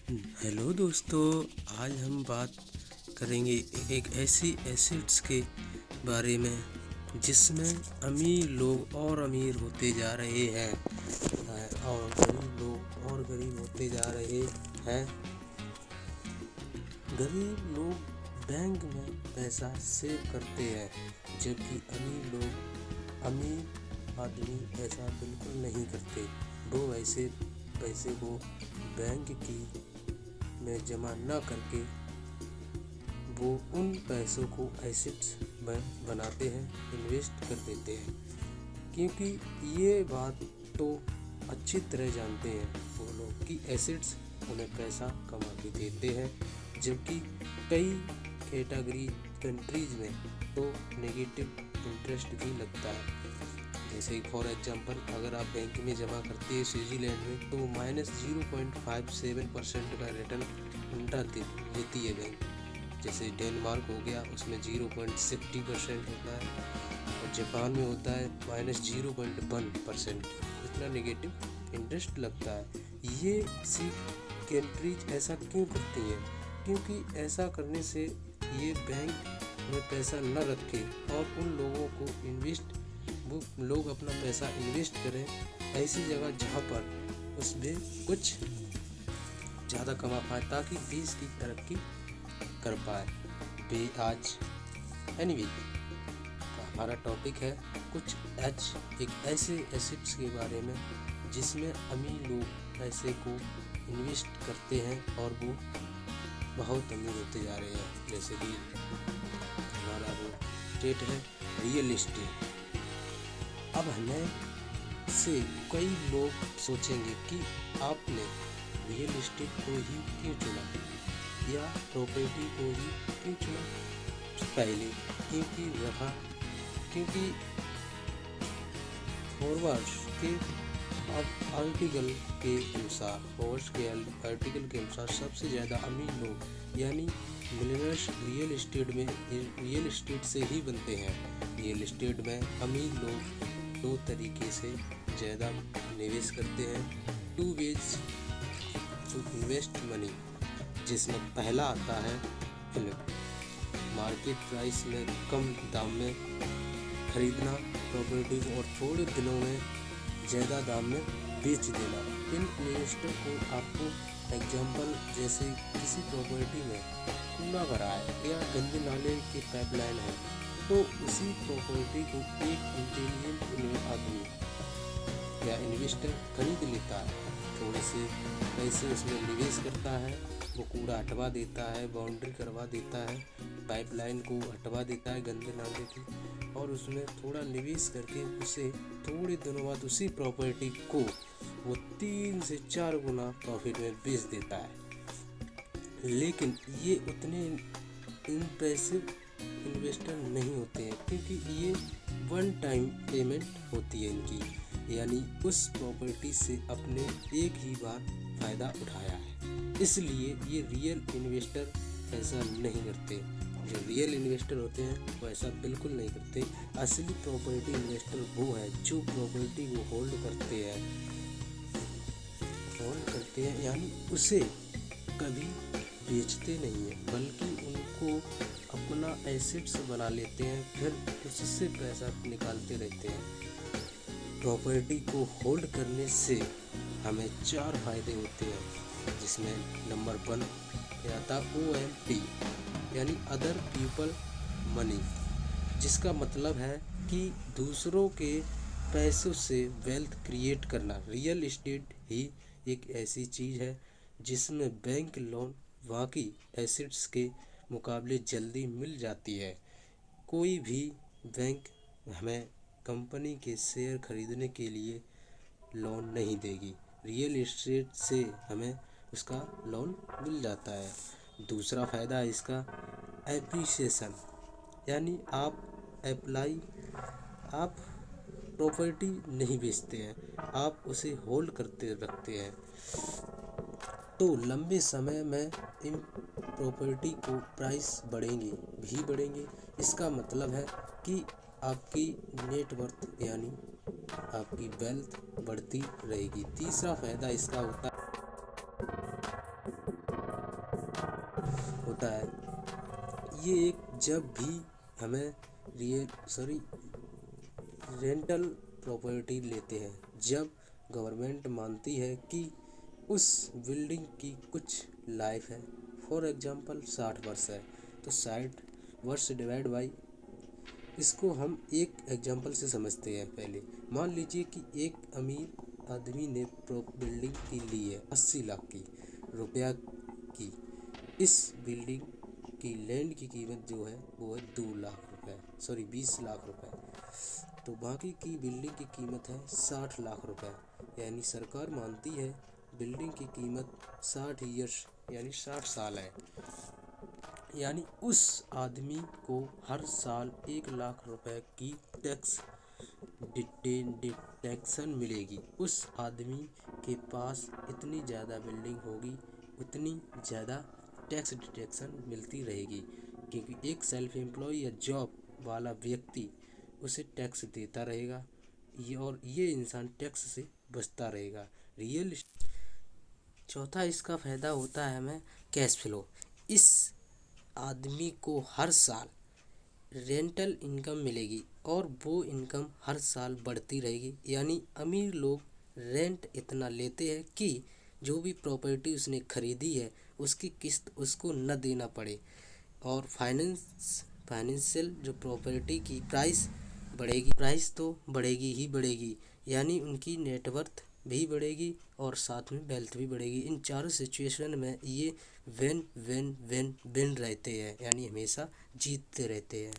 Hello दोस्तों, आज हम बात करेंगे एक ऐसी एसेट्स के बारे में जिसमें अमीर लोग और अमीर होते जा रहे हैं और गरीब लोग और गरीब होते जा रहे हैं। गरीब लोग बैंक में पैसा सेव करते हैं, जबकि अमीर आदमी ऐसा बिल्कुल नहीं करते। वो ऐसे पैसे को बैंक की में जमा न करके वो उन पैसों को एसेट्स में बनाते हैं, इन्वेस्ट कर देते हैं। क्योंकि ये बात तो अच्छी तरह जानते हैं वो लोग कि एसेट्स उन्हें पैसा कमा के देते हैं, जबकि कई कैटेगरी कंट्रीज में तो नेगेटिव इंटरेस्ट भी लगता है। जैसे फॉर एग्जांपल, अगर आप बैंक में जमा करते हैं स्विट्जरलैंड में, तो -0.57% का रिटर्न उल्टा देती है बैंक। जैसे डेनमार्क हो गया, उसमें 0.60% होता है, और जापान में होता है -0.1%। इतना नेगेटिव इंटरेस्ट लगता है। ये सी कंट्रीज ऐसा क्यों करती हैं? क्योंकि ऐसा करने से ये बैंक में पैसा न रखे और उन लोगों को वो लोग अपना पैसा इन्वेस्ट करें ऐसी जगह जहाँ पर उसमें कुछ ज़्यादा कमा पाए, ताकि देश की तरक्की कर पाए। आज हमारा टॉपिक है कुछ एक ऐसे एसेट्स के बारे में जिसमें अमीर लोग पैसे को इन्वेस्ट करते हैं और वो बहुत अमीर होते जा रहे हैं। जैसे कि हमारा वो स्टेट है रियल एस्टेट। अब हमें से कई लोग सोचेंगे कि आपने रियल एस्टेट को ही क्यों चुना या प्रॉपर्टी को ही क्यों चुना। पहले क्योंकि फॉरवर्ड्स के आर्टिकल के अनुसार सबसे ज़्यादा अमीर लोग यानी मिलियनर्स रियल एस्टेट से ही बनते हैं। रियल एस्टेट में अमीर लोग दो तरीके से ज़्यादा निवेश करते हैं। 2 ways टू इन्वेस्ट मनी, जिसमें पहला आता है फ्लिप, मार्केट प्राइस में कम दाम में खरीदना प्रॉपर्टी और थोड़े दिनों में ज़्यादा दाम में बेच देना। इन इन्वेस्टर को आपको एग्जांपल, जैसे किसी प्रॉपर्टी में कूड़ा भरा है या गंदे नाले की पाइपलाइन है, तो उसी प्रॉपर्टी को एक इंटेलिजेंट आदमी या इन्वेस्टर खरीद लेता है, थोड़े से पैसे उसमें निवेश करता है, वो कूड़ा हटवा देता है, बाउंड्री करवा देता है, पाइपलाइन को हटवा देता है गंदे नाले की, और उसमें थोड़ा निवेश करके उसे थोड़े दिनों बाद उसी प्रॉपर्टी को वो 3 से 4 गुना प्रॉफिट में बेच देता है। लेकिन ये उतने इम्प्रेसिव इन्वेस्टर नहीं होते हैं, क्योंकि ये 1 टाइम पेमेंट होती है इनकी, यानी उस प्रॉपर्टी से अपने एक ही बार फ़ायदा उठाया है। इसलिए ये रियल इन्वेस्टर ऐसा नहीं करते। जो रियल इन्वेस्टर होते हैं वो ऐसा बिल्कुल नहीं करते। असली प्रॉपर्टी इन्वेस्टर वो है जो प्रॉपर्टी को होल्ड करते हैं, यानी उसे कभी बेचते नहीं है, बल्कि उनको अपना एसेट्स बना लेते हैं, फिर उससे पैसा निकालते रहते हैं। प्रॉपर्टी को होल्ड करने से हमें 4 फायदे होते हैं, जिसमें नंबर 1 आता OMP, यानी अदर पीपल मनी, जिसका मतलब है कि दूसरों के पैसों से वेल्थ क्रिएट करना। रियल एस्टेट ही एक ऐसी चीज़ है जिसमें बैंक लोन बाकी एसेट्स के मुकाबले जल्दी मिल जाती है। कोई भी बैंक हमें कंपनी के शेयर खरीदने के लिए लोन नहीं देगी, रियल एस्टेट से हमें उसका लोन मिल जाता है। दूसरा फ़ायदा है इसका एप्रिसिएशन, यानी आप प्रॉपर्टी नहीं बेचते हैं, आप उसे होल्ड करते रखते हैं, तो लंबे समय में इन प्रॉपर्टी को प्राइस बढ़ेंगे। इसका मतलब है कि आपकी नेटवर्थ यानी आपकी वेल्थ बढ़ती रहेगी। तीसरा फायदा इसका होता है होता है ये एक, जब भी हमें रेंटल प्रॉपर्टी लेते हैं, जब गवर्नमेंट मानती है कि उस बिल्डिंग की कुछ लाइफ है, फॉर एग्जांपल 60 वर्ष है, तो 60 वर्ष डिवाइड बाई, इसको हम एक एग्जांपल से समझते हैं। पहले मान लीजिए कि एक अमीर आदमी ने बिल्डिंग की ली है 80 लाख की रुपया की। इस बिल्डिंग की लैंड की कीमत जो है वो है 2 लाख रुपए, सॉरी 20 लाख रुपए। तो बाकी की बिल्डिंग की कीमत है 60 लाख रुपए। यानी सरकार मानती है बिल्डिंग की कीमत 60 ईयर्स यानी 60 साल है। यानी उस आदमी को हर साल 1 लाख रुपए की टैक्स डिडक्शन मिलेगी। उस आदमी के पास इतनी ज़्यादा बिल्डिंग होगी, उतनी ज़्यादा टैक्स डिडक्शन मिलती रहेगी, क्योंकि एक सेल्फ एम्प्लॉय या जॉब वाला व्यक्ति उसे टैक्स देता रहेगा, ये इंसान टैक्स से बचता रहेगा। चौथा इसका फ़ायदा होता है हमें कैश फ्लो। इस आदमी को हर साल रेंटल इनकम मिलेगी और वो इनकम हर साल बढ़ती रहेगी। यानी अमीर लोग रेंट इतना लेते हैं कि जो भी प्रॉपर्टी उसने खरीदी है उसकी किस्त उसको न देना पड़े, और फाइनेंशियल जो प्रॉपर्टी की प्राइस बढ़ेगी, प्राइस तो बढ़ेगी ही बढ़ेगी, यानी उनकी नेटवर्थ भी बढ़ेगी और साथ में वेल्थ भी बढ़ेगी। इन चारों सिचुएशन में ये विन विन विन विन रहते हैं, यानी हमेशा जीतते रहते हैं।